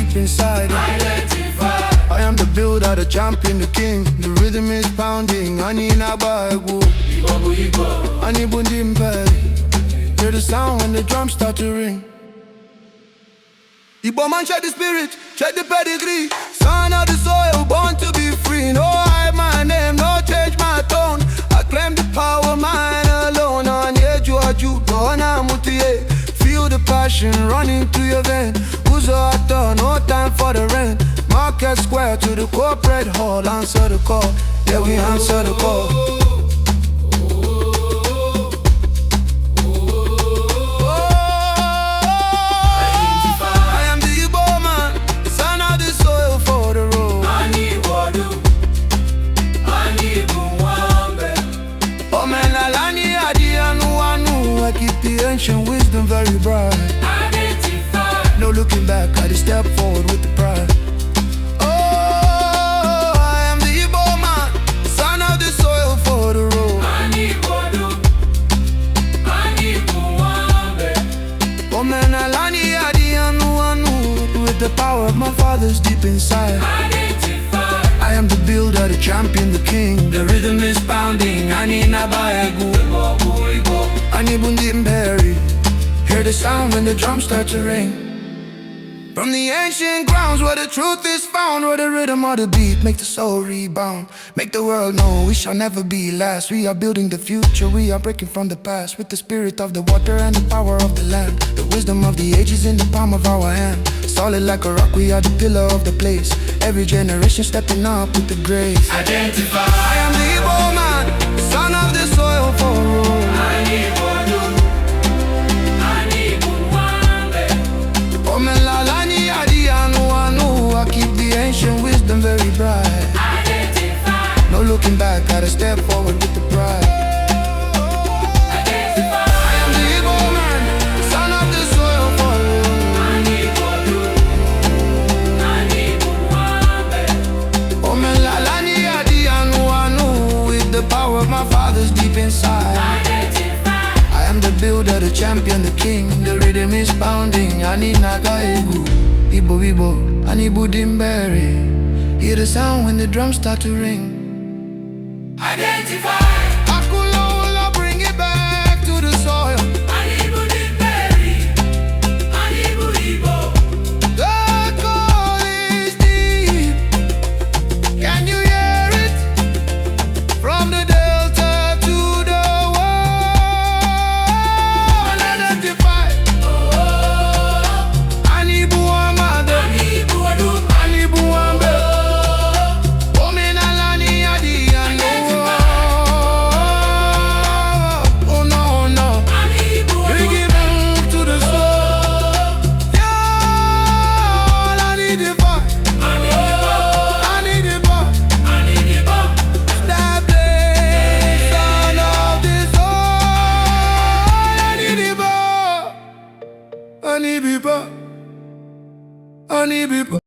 deep inside. Identify. I am the builder, the champion, the king. The rhythm is pounding. Ani nabagu, ani bundimperi. Hear the sound when the drums start to ring. Igbo man, check the spirit, check the pedigree. Son of the soil, born to be free. No hide my name, no change my tone. I claim the power, mine alone. On Yejuaju, Dona Mutie. Feel the passion running through your vein. Who's author, no time for the rain. Market Square to the corporate hall. Answer the call, yeah, we answer the call. Ancient wisdom very bright. Identify. No looking back, I just step forward with the pride. Oh, I am the Igbo man, son of the soil for the road. With the power of my fathers deep inside. Identify. I am the builder, the champion, the king. The rhythm is pounding. Ani nabagu, ani bundimperi. Hear the sound when the drums start to ring. From the ancient grounds where the truth is found, where the rhythm of the beat make the soul rebound. Make the world know we shall never be last. We are building the future, we are breaking from the past. With the spirit of the water and the power of the land. The wisdom of the ages in the palm of our hand. Solid like a rock, we are the pillar of the place. Every generation stepping up with the grace. Identify. I am the Igbo man, son of the soil for road. I keep the ancient wisdom very bright. Identify. No looking back, gotta step forward with the pride. Identify. I am the Igbo man, son of the soil for with the power of my fathers deep inside. Identify. I am the builder, the champion, the king. The rhythm is pounding. Ani nagaegu, Igbo, ani bundimperi. Hear the sound when the drums start to ring. Identify. Akulola, bring it back to the soil. The call is deep. Can you hear it? From the delta to the world. Identify. Ani buamade, ani buambe. Omenalani adi ano. Oh no, no. Bring it back to the soul. Yeah, I need it back. I need it back. That place, son of the soul. I need it back. I need it back. I need it back.